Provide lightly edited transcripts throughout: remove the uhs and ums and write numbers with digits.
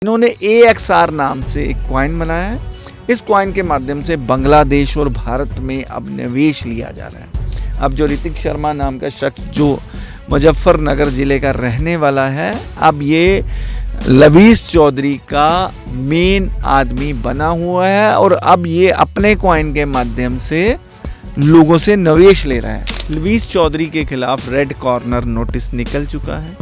इन्होंने AXR नाम से एक कॉइन बनाया है। इस कॉइन के माध्यम से बांग्लादेश और भारत में अब निवेश लिया जा रहा है। अब जो ऋतिक शर्मा नाम का शख्स जो मुजफ्फरनगर ज़िले का रहने वाला है, अब ये लवीस चौधरी का मेन आदमी बना हुआ है और अब ये अपने कॉइन के माध्यम से लोगों से निवेश ले रहा है। लवीस चौधरी के खिलाफ रेड कॉर्नर नोटिस निकल चुका है।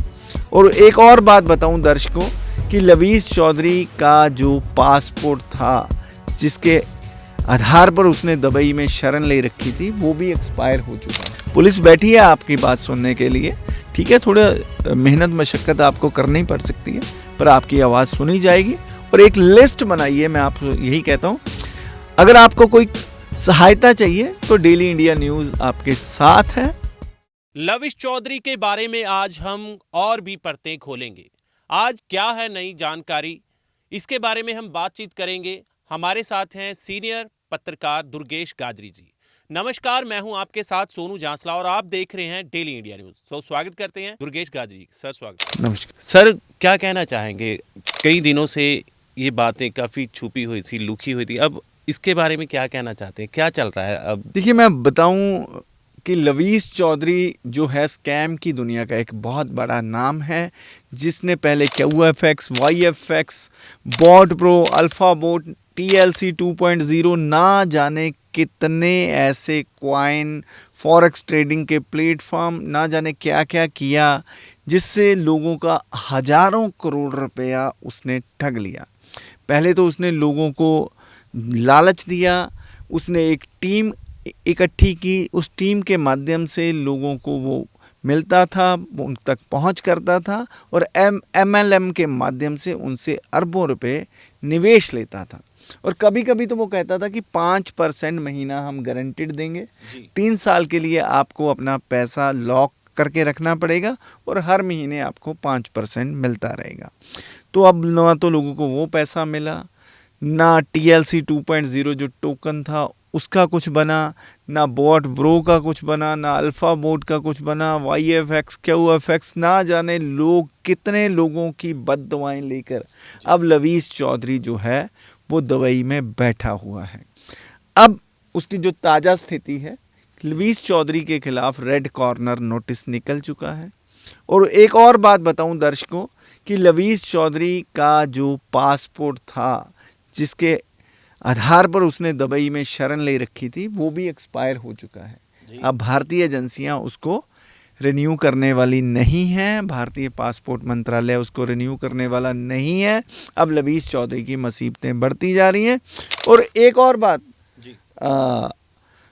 और एक और बात बताऊं दर्शकों कि लवीस चौधरी का जो पासपोर्ट था, जिसके आधार पर उसने दुबई में शरण ले रखी थी, वो भी एक्सपायर हो चुका है। पुलिस बैठी है आपकी बात सुनने के लिए, ठीक है। थोड़ा मेहनत मशक्क़त आपको करनी पड़ सकती है, पर आपकी आवाज़ सुनी जाएगी। और एक लिस्ट बनाइए, मैं आपको यही कहता हूँ। अगर आपको कोई सहायता चाहिए तो डेली इंडिया न्यूज़ आपके साथ है। लवीस चौधरी के बारे में आज हम और भी परतें खोलेंगे। आज क्या है नई जानकारी, इसके बारे में हम बातचीत करेंगे। हमारे साथ हैं सीनियर पत्रकार दुर्गेश गाजरी जी। नमस्कार, मैं हूं आपके साथ सोनू जांसला और आप देख रहे हैं डेली इंडिया न्यूज़। तो स्वागत करते हैं दुर्गेश गाजरी सर। स्वागत। नमस्कार सर, क्या कहना चाहेंगे? कई दिनों से ये बातें काफ़ी छुपी हुई थी, लुकी हुई थी। अब इसके बारे में क्या कहना चाहते हैं, क्या चल रहा है अब? देखिए, मैं बताऊं कि लवीस चौधरी जो है स्कैम की दुनिया का एक बहुत बड़ा नाम है, जिसने पहले QFX, YFX, bot pro, alpha bot, TLC 2.0 ना जाने कितने ऐसे क्वाइन, फॉरेक्स ट्रेडिंग के प्लेटफॉर्म, ना जाने क्या क्या किया, जिससे लोगों का हजारों करोड़ रुपया उसने ठग लिया। पहले तो उसने लोगों को लालच दिया, उसने एक टीम इकट्ठी की, उस टीम के माध्यम से लोगों को वो मिलता था, उन तक पहुंच करता था और MLM के माध्यम से उनसे अरबों रुपए निवेश लेता था। और कभी कभी तो वो कहता था कि 5% महीना हम गारंटीड देंगे, 3 साल के लिए आपको अपना पैसा लॉक करके रखना पड़ेगा और हर महीने आपको 5% मिलता रहेगा। तो अब ना तो लोगों को वो पैसा मिला, ना TLC 2.0 जो टोकन था उसका कुछ बना, ना बॉट ब्रो का कुछ बना, ना अल्फा बोट का कुछ बना, YFX, QFX, ना जाने लोग कितने लोगों की बद्दुआएं लेकर अब लवीस चौधरी जो है वो दुबई में बैठा हुआ है। अब उसकी जो ताज़ा स्थिति है, लवीस चौधरी के खिलाफ रेड कॉर्नर नोटिस निकल चुका है। और एक और बात बताऊं दर्शकों कि लवीस चौधरी का जो पासपोर्ट था, जिसके आधार पर उसने दुबई में शरण ले रखी थी, वो भी एक्सपायर हो चुका है। अब भारतीय एजेंसियां उसको रिन्यू करने वाली नहीं हैं, भारतीय पासपोर्ट मंत्रालय उसको रिन्यू करने वाला नहीं है। अब लवीस चौधरी की मुसीबतें बढ़ती जा रही हैं। और एक और बात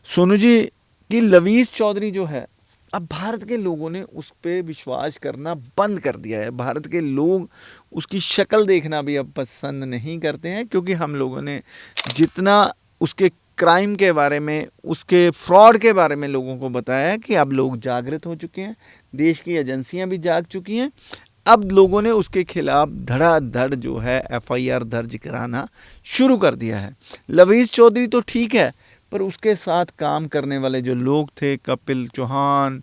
सोनू जी, कि लवीस चौधरी जो है, अब भारत के लोगों ने उस पर विश्वास करना बंद कर दिया है। भारत के लोग उसकी शक्ल देखना भी अब पसंद नहीं करते हैं, क्योंकि हम लोगों ने जितना उसके क्राइम के बारे में, उसके फ्रॉड के बारे में लोगों को बताया है कि अब लोग जागृत हो चुके हैं, देश की एजेंसियां भी जाग चुकी हैं। अब लोगों ने उसके खिलाफ धड़ाधड़ जो है FIR दर्ज कराना शुरू कर दिया है। लवीस चौधरी तो ठीक है, पर उसके साथ काम करने वाले जो लोग थे, कपिल चौहान,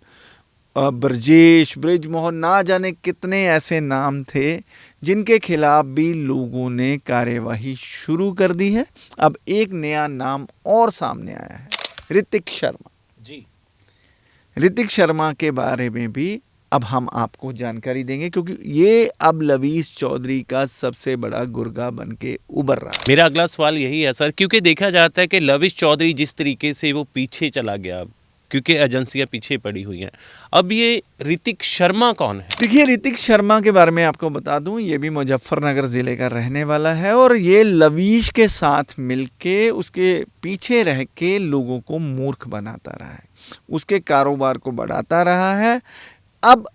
ब्रजेश, ब्रिजमोहन, ना जाने कितने ऐसे नाम थे जिनके खिलाफ भी लोगों ने कार्यवाही शुरू कर दी है। अब एक नया नाम और सामने आया है, ऋतिक शर्मा जी। ऋतिक शर्मा के बारे में भी अब हम आपको जानकारी देंगे, क्योंकि ये अब लवीस चौधरी का सबसे बड़ा गुर्गा बन के उभर रहा है। मेरा अगला सवाल यही है सर, क्योंकि देखा जाता है कि लवीस चौधरी जिस तरीके से वो पीछे चला गया, क्योंकि एजेंसियां पीछे पड़ी हुई हैं, अब ये ऋतिक शर्मा कौन है? देखिए, ऋतिक शर्मा के बारे में आपको बता दूं, ये भी मुजफ्फरनगर ज़िले का रहने वाला है और ये लवीस के साथ मिलके उसके पीछे रह के लोगों को मूर्ख बनाता रहा है, उसके कारोबार को बढ़ाता रहा है। अब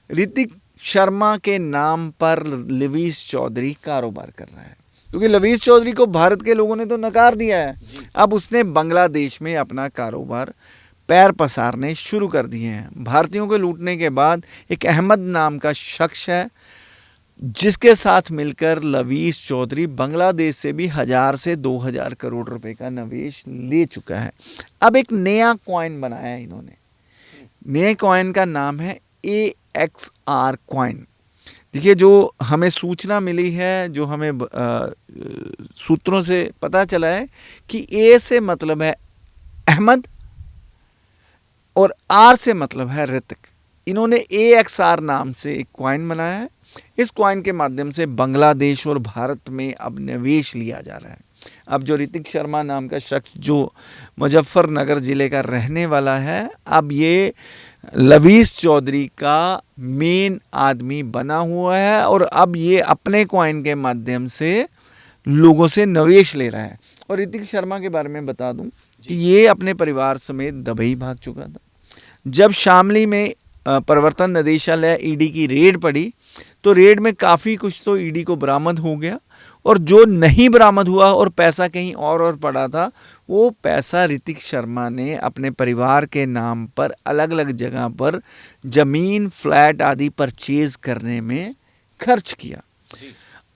ऋतिक शर्मा के नाम पर लवीस चौधरी कारोबार कर रहा है, क्योंकि लवीस चौधरी को भारत के लोगों ने तो नकार दिया है। अब उसने बांग्लादेश में अपना कारोबार पैर पसारने शुरू कर दिए हैं। भारतीयों को लूटने के बाद एक अहमद नाम का शख्स है, जिसके साथ मिलकर लवीस चौधरी बांग्लादेश से भी 1000 से 2000 करोड़ रुपए का निवेश ले चुका है। अब एक नया कॉइन बनाया है इन्होंने। नए कॉइन का नाम है AXR कॉइन। देखिए, जो हमें सूचना मिली है, जो हमें सूत्रों से पता चला है कि ए से मतलब है अहमद और आर से मतलब है ऋतिक। इन्होंने AXR नाम से एक कॉइन बनाया है। इस कॉइन के माध्यम से बांग्लादेश और भारत में अब निवेश लिया जा रहा है। अब जो ऋतिक शर्मा नाम का शख्स जो मुजफ्फरनगर ज़िले का रहने वाला है, अब ये लवीस चौधरी का मेन आदमी बना हुआ है और अब ये अपने कॉइन के माध्यम से लोगों से निवेश ले रहा है। और ऋतिक शर्मा के बारे में बता दूं कि ये अपने परिवार समेत दुबई भाग चुका था। जब शामली में प्रवर्तन निदेशालय ईडी की रेड पड़ी तो रेड में काफ़ी कुछ तो ईडी को बरामद हो गया, और जो नहीं बरामद हुआ और पैसा कहीं और पड़ा था, वो पैसा ऋतिक शर्मा ने अपने परिवार के नाम पर अलग अलग जगह पर ज़मीन, फ्लैट आदि परचेज करने में खर्च किया।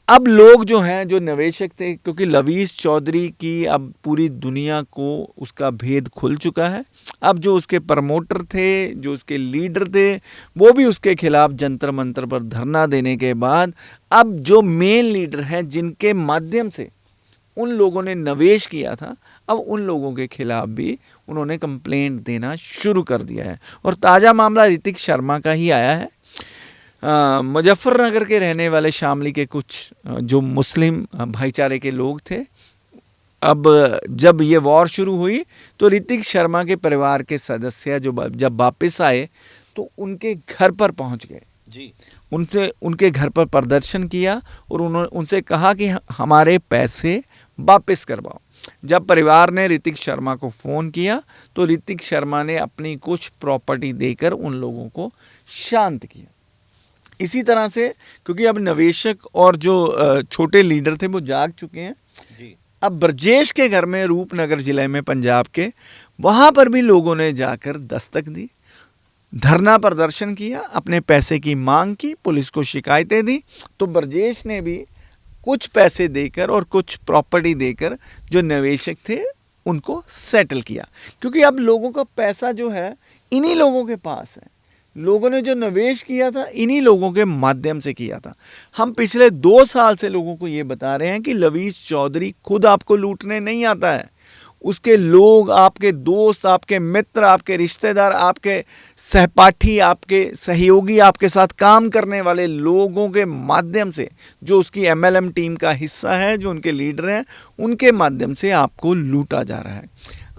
अब लोग जो हैं, जो निवेशक थे, क्योंकि लवीस चौधरी की अब पूरी दुनिया को उसका भेद खुल चुका है। अब जो उसके प्रमोटर थे, जो उसके लीडर थे, वो भी उसके खिलाफ जंतर मंतर पर धरना देने के बाद अब जो मेन लीडर हैं, जिनके माध्यम से उन लोगों ने निवेश किया था, अब उन लोगों के खिलाफ भी उन्होंने कंप्लेंट देना शुरू कर दिया है। और ताज़ा मामला ऋतिक शर्मा का ही आया है। मुजफ्फरनगर के रहने वाले शामली के कुछ जो मुस्लिम भाईचारे के लोग थे, अब जब ये वॉर शुरू हुई तो ऋतिक शर्मा के परिवार के सदस्य जब वापस आए तो उनके घर पर पहुंच गए जी। उनके घर पर प्रदर्शन किया और उन्होंने उनसे कहा कि हमारे पैसे वापस करवाओ। जब परिवार ने ऋतिक शर्मा को फ़ोन किया तो ऋतिक शर्मा ने अपनी कुछ प्रॉपर्टी देकर उन लोगों को शांत किया। इसी तरह से, क्योंकि अब निवेशक और जो छोटे लीडर थे वो जाग चुके हैं जी। अब ब्रजेश के घर में, रूपनगर जिले में, पंजाब के, वहाँ पर भी लोगों ने जाकर दस्तक दी, धरना प्रदर्शन किया, अपने पैसे की मांग की, पुलिस को शिकायतें दी। तो ब्रजेश ने भी कुछ पैसे देकर और कुछ प्रॉपर्टी देकर जो निवेशक थे उनको सेटल किया, क्योंकि अब लोगों का पैसा जो है इन्हीं लोगों के पास है। लोगों ने जो निवेश किया था इन्हीं लोगों के माध्यम से किया था। हम पिछले 2 साल से लोगों को ये बता रहे हैं कि लवीस चौधरी खुद आपको लूटने नहीं आता है। उसके लोग, आपके दोस्त, आपके मित्र, आपके रिश्तेदार, आपके सहपाठी, आपके सहयोगी, आपके साथ काम करने वाले लोगों के माध्यम से, जो उसकी MLM टीम का हिस्सा है, जो उनके लीडर हैं, उनके माध्यम से आपको लूटा जा रहा है।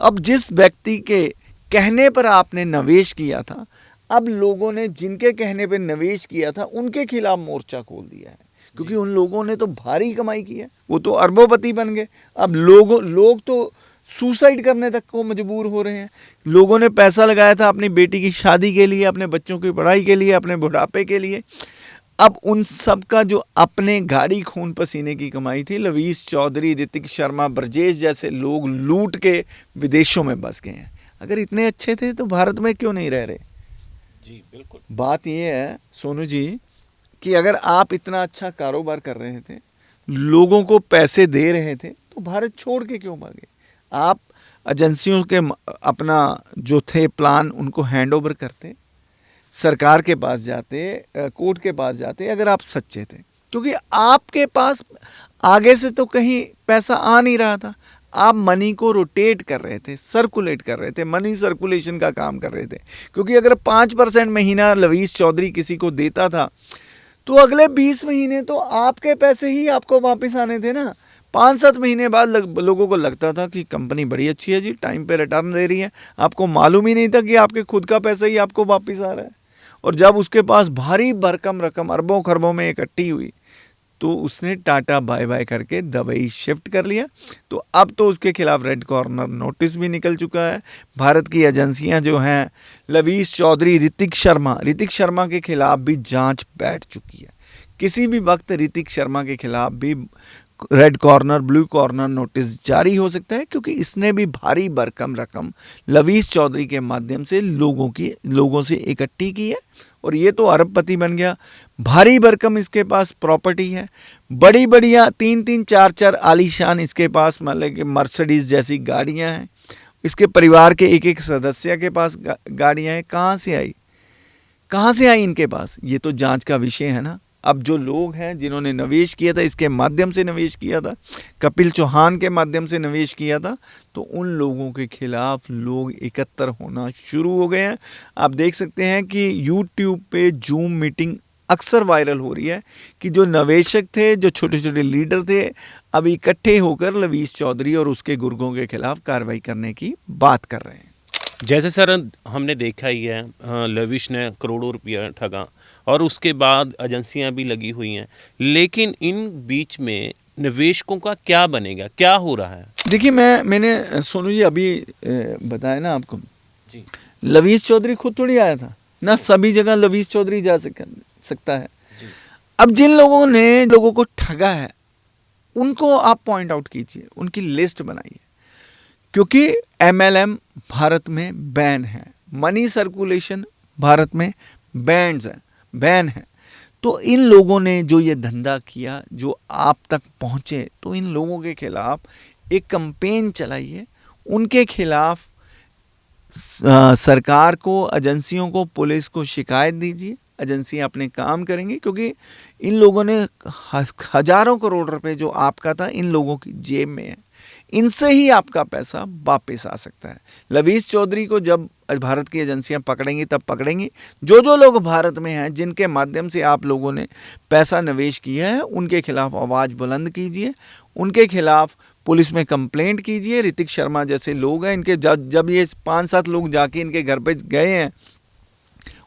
अब जिस व्यक्ति के कहने पर आपने निवेश किया था, अब लोगों ने जिनके कहने पर निवेश किया था उनके खिलाफ मोर्चा खोल दिया है, क्योंकि उन लोगों ने तो भारी कमाई की है, वो तो अरबोपति बन गए। अब लोग तो सुसाइड करने तक को मजबूर हो रहे हैं। लोगों ने पैसा लगाया था अपनी बेटी की शादी के लिए, अपने बच्चों की पढ़ाई के लिए, अपने बुढ़ापे के लिए। अब उन सब का जो अपने गाड़ी खून पसीने की कमाई थी, लवीस चौधरी, ऋतिक शर्मा, ब्रजेश जैसे लोग लूट के विदेशों में बस गए हैं। अगर इतने अच्छे थे तो भारत में क्यों नहीं रह रहे? जी बिल्कुल। बात यह है सोनू जी कि अगर आप इतना अच्छा कारोबार कर रहे थे, लोगों को पैसे दे रहे थे, तो भारत छोड़ के क्यों भागे? आप एजेंसियों के अपना जो थे प्लान उनको हैंड ओवर करते, सरकार के पास जाते, कोर्ट के पास जाते, अगर आप सच्चे थे, क्योंकि आपके पास आगे से तो कहीं पैसा आ नहीं रहा था। आप मनी को रोटेट कर रहे थे, सर्कुलेट कर रहे थे, मनी सर्कुलेशन का काम कर रहे थे। क्योंकि अगर 5% महीना लवीस चौधरी किसी को देता था तो अगले 20 महीने तो आपके पैसे ही आपको वापस आने थे ना। 5-7 महीने बाद लोगों को लगता था कि कंपनी बड़ी अच्छी है जी, टाइम पे रिटर्न दे रही है। आपको मालूम ही नहीं था कि आपके खुद का पैसा ही आपको वापस आ रहा है। और जब उसके पास भारी भरकम रकम अरबों खरबों में इकट्ठी हुई तो उसने टाटा बाय बाय करके दुबई शिफ्ट कर लिया। तो अब तो उसके खिलाफ रेड कॉर्नर नोटिस भी निकल चुका है। भारत की एजेंसियां जो हैं, लवीस चौधरी, ऋतिक शर्मा के खिलाफ भी जांच बैठ चुकी है। किसी भी वक्त ऋतिक शर्मा के खिलाफ भी red corner, blue corner notice जारी हो सकता है, क्योंकि इसने भी भारी भरकम रकम लवीस चौधरी के माध्यम से लोगों से इकट्ठी की है और ये तो अरबपति बन गया। भारी भरकम इसके पास प्रॉपर्टी है, बड़ी बढ़िया 3-3, 4-4 आलीशान इसके पास मतलब कि मर्सिडीज जैसी गाड़ियां हैं। इसके परिवार के एक सदस्य के पास गाड़ियां हैं। कहाँ से आई इनके पास? ये तो जांच का विषय है ना। अब जो लोग हैं जिन्होंने निवेश किया था, इसके माध्यम से निवेश किया था, कपिल चौहान के माध्यम से निवेश किया था, तो उन लोगों के खिलाफ लोग एकत्र होना शुरू हो गए हैं। आप देख सकते हैं कि यूट्यूब पे जूम मीटिंग अक्सर वायरल हो रही है कि जो निवेशक थे, जो छोटे छोटे लीडर थे, अब इकट्ठे होकर लवीस चौधरी और उसके गुर्गों के खिलाफ कार्रवाई करने की बात कर रहे हैं। जैसे सर हमने देखा ही है, लविश ने करोड़ों रुपया ठगा और उसके बाद एजेंसियां भी लगी हुई हैं, लेकिन इन बीच में निवेशकों का क्या बनेगा, क्या हो रहा है? देखिए, मैंने सोनू जी अभी बताया ना आपको जी। लवीस चौधरी खुद थोड़ी आया था ना, सभी जगह लवीस चौधरी जा सकता है। जी। अब जिन लोगों ने लोगों को ठगा है उनको आप पॉइंट आउट कीजिए, उनकी लिस्ट बनाइए, क्योंकि MLM भारत में बैन है, मनी सर्कुलेशन भारत में बैन है। तो इन लोगों ने जो ये धंधा किया, जो आप तक पहुंचे, तो इन लोगों के खिलाफ एक कैंपेन चलाइए, उनके खिलाफ सरकार को, एजेंसियों को, पुलिस को शिकायत दीजिए। एजेंसियां अपने काम करेंगी, क्योंकि इन लोगों ने हजारों करोड़ रुपए जो आपका था इन लोगों की जेब में है, इनसे ही आपका पैसा वापस आ सकता है। लवीस चौधरी को जब भारत की एजेंसियां पकड़ेंगी तब पकड़ेंगी। जो लोग भारत में हैं, जिनके माध्यम से आप लोगों ने पैसा निवेश किया है, उनके खिलाफ आवाज़ बुलंद कीजिए, उनके खिलाफ पुलिस में कंप्लेंट कीजिए। ऋतिक शर्मा जैसे लोग हैं, इनके जब ये 5-7 लोग जाके इनके घर पे गए हैं,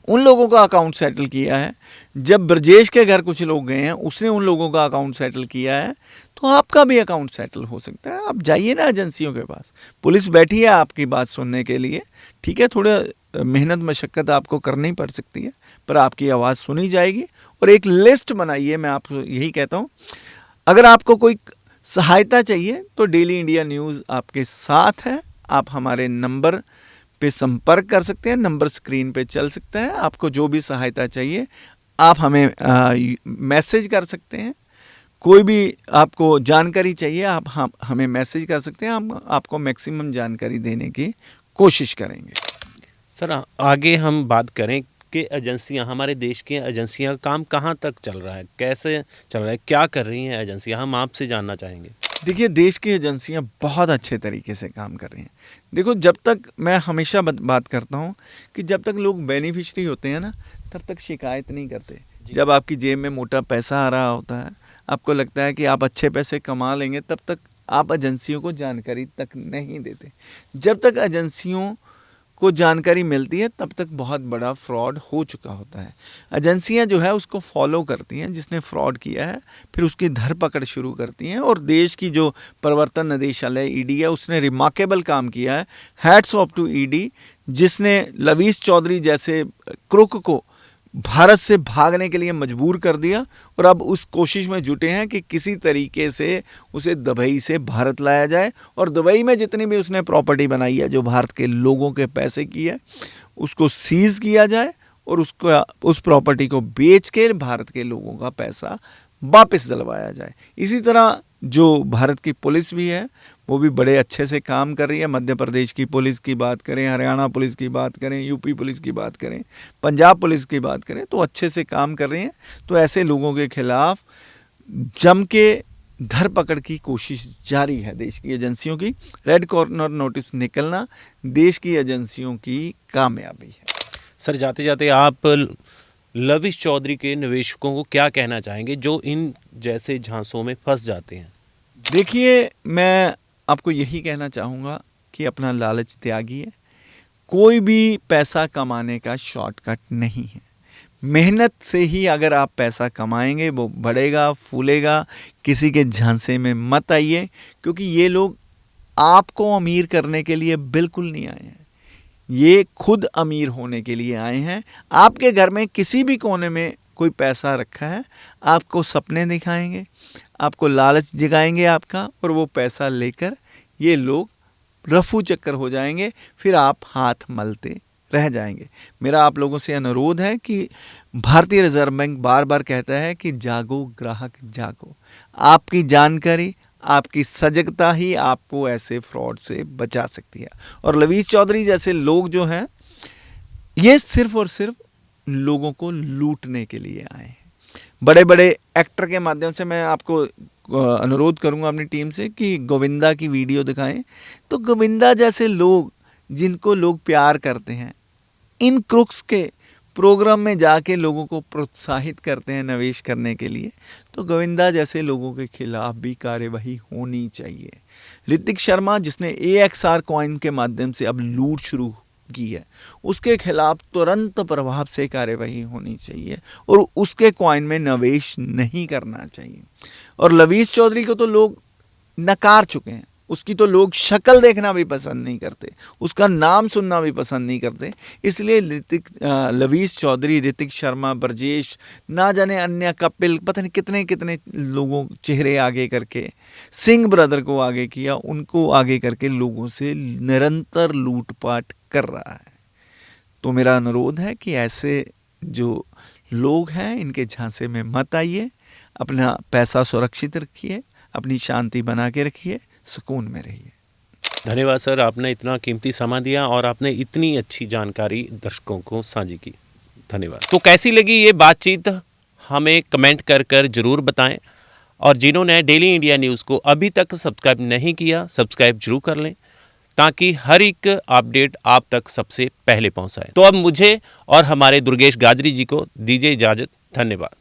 उन लोगों का अकाउंट सेटल किया है। जब ब्रजेश के घर कुछ लोग गए हैं, उसने उन लोगों का अकाउंट सेटल किया है, तो आपका भी अकाउंट सेटल हो सकता है। आप जाइए ना एजेंसियों के पास, पुलिस बैठी है आपकी बात सुनने के लिए। ठीक है, थोड़ा मेहनत मशक्क़त आपको करनी पड़ सकती है, पर आपकी आवाज़ सुनी जाएगी। और एक लिस्ट बनाइए, मैं आपको यही कहता हूँ। अगर आपको कोई सहायता चाहिए तो डेली इंडिया न्यूज़ आपके साथ है। आप हमारे नंबर पे संपर्क कर सकते हैं, नंबर स्क्रीन पे चल सकता है। आपको जो भी सहायता चाहिए आप हमें मैसेज कर सकते हैं। कोई भी आपको जानकारी चाहिए आप हमें मैसेज कर सकते हैं, हम आपको मैक्सिमम जानकारी देने की कोशिश करेंगे। सर आगे हम बात करें कि एजेंसियां, हमारे देश की एजेंसियां काम कहाँ तक चल रहा है, कैसे चल रहा है, क्या कर रही हैं एजेंसियां, हम आपसे जानना चाहेंगे। देखिए, देश की एजेंसियां बहुत अच्छे तरीके से काम कर रही हैं। देखो, जब तक मैं हमेशा बात करता हूं कि जब तक लोग बेनिफिशरी होते हैं ना, तब तक शिकायत नहीं करते। जब आपकी जेब में मोटा पैसा आ रहा होता है, आपको लगता है कि आप अच्छे पैसे कमा लेंगे, तब तक आप एजेंसियों को जानकारी तक नहीं देते। जब तक एजेंसियों को जानकारी मिलती है, तब तक बहुत बड़ा फ्रॉड हो चुका होता है। एजेंसियां जो है उसको फॉलो करती हैं, जिसने फ्रॉड किया है, फिर उसकी धरपकड़ शुरू करती हैं। और देश की जो प्रवर्तन निदेशालय ईडी है, उसने रिमार्केबल काम किया है। हैट्स ऑफ टू ईडी, जिसने लवीस चौधरी जैसे क्रुक को भारत से भागने के लिए मजबूर कर दिया, और अब उस कोशिश में जुटे हैं कि किसी तरीके से उसे दुबई से भारत लाया जाए, और दुबई में जितनी भी उसने प्रॉपर्टी बनाई है जो भारत के लोगों के पैसे की है, उसको सीज किया जाए और उस प्रॉपर्टी को बेच के भारत के लोगों का पैसा वापस दिलवाया जाए। इसी तरह जो भारत की पुलिस भी है, वो भी बड़े अच्छे से काम कर रही है। मध्य प्रदेश की पुलिस की बात करें, हरियाणा पुलिस की बात करें, यूपी पुलिस की बात करें, पंजाब पुलिस की बात करें, तो अच्छे से काम कर रही हैं। तो ऐसे लोगों के खिलाफ जम के धरपकड़ की कोशिश जारी है देश की एजेंसियों की। रेड कॉर्नर नोटिस निकलना देश की एजेंसियों की कामयाबी है। सर जाते जाते आप लवीस चौधरी के निवेशकों को क्या कहना चाहेंगे जो इन जैसे झांसों में फंस जाते हैं? देखिए, मैं आपको यही कहना चाहूँगा कि अपना लालच त्यागिए। कोई भी पैसा कमाने का शॉर्टकट नहीं है। मेहनत से ही अगर आप पैसा कमाएंगे, वो बढ़ेगा, फूलेगा। किसी के झांसे में मत आइए, क्योंकि ये लोग आपको अमीर करने के लिए बिल्कुल नहीं आए हैं। ये खुद अमीर होने के लिए आए हैं। आपके घर में किसी भी कोने में कोई पैसा रखा है, आपको सपने दिखाएंगे, आपको लालच जगाएंगे आपका, और वो पैसा लेकर ये लोग रफू चक्कर हो जाएंगे, फिर आप हाथ मलते रह जाएंगे। मेरा आप लोगों से अनुरोध है कि भारतीय रिजर्व बैंक बार बार कहता है कि जागो ग्राहक जागो। आपकी जानकारी, आपकी सजगता ही आपको ऐसे फ्रॉड से बचा सकती है। और लवीस चौधरी जैसे लोग जो हैं, ये सिर्फ और सिर्फ लोगों को लूटने के लिए आए हैं। बड़े बड़े एक्टर के माध्यम से मैं आपको अनुरोध करूंगा अपनी टीम से कि गोविंदा की वीडियो दिखाएं। तो गोविंदा जैसे लोग जिनको लोग प्यार करते हैं, इन क्रुक्स के प्रोग्राम में जाके लोगों को प्रोत्साहित करते हैं निवेश करने के लिए, तो गोविंदा जैसे लोगों के खिलाफ भी कार्यवाही होनी चाहिए। ऋतिक शर्मा जिसने AXR कॉइन के माध्यम से अब लूट शुरू की है, उसके खिलाफ तुरंत प्रभाव से कार्यवाही होनी चाहिए और उसके कॉइन में निवेश नहीं करना चाहिए। और लवीस चौधरी को तो लोग नकार चुके हैं, उसकी तो लोग शक्ल देखना भी पसंद नहीं करते, उसका नाम सुनना भी पसंद नहीं करते। इसलिए लवीस चौधरी, ऋतिक शर्मा, ब्रजेश, ना जाने अन्य कपिल, पता नहीं कितने कितने लोगों चेहरे आगे करके, सिंह ब्रदर को आगे किया, उनको आगे करके लोगों से निरंतर लूटपाट कर रहा है। तो मेरा अनुरोध है कि ऐसे जो लोग हैं इनके झांसे में मत आइए, अपना पैसा सुरक्षित रखिए, अपनी शांति बना के रखिए, सुकून में रहिए। धन्यवाद सर, आपने इतना कीमती समय दिया और आपने इतनी अच्छी जानकारी दर्शकों को साझी की। धन्यवाद। तो कैसी लगी ये बातचीत हमें कमेंट कर जरूर बताएं, और जिन्होंने डेली इंडिया न्यूज़ को अभी तक सब्सक्राइब नहीं किया, सब्सक्राइब जरूर कर लें ताकि हर एक अपडेट आप तक सबसे पहले पहुंचाए। तो अब मुझे और हमारे दुर्गेश गाजरी जी को दीजिए इजाज़त। धन्यवाद।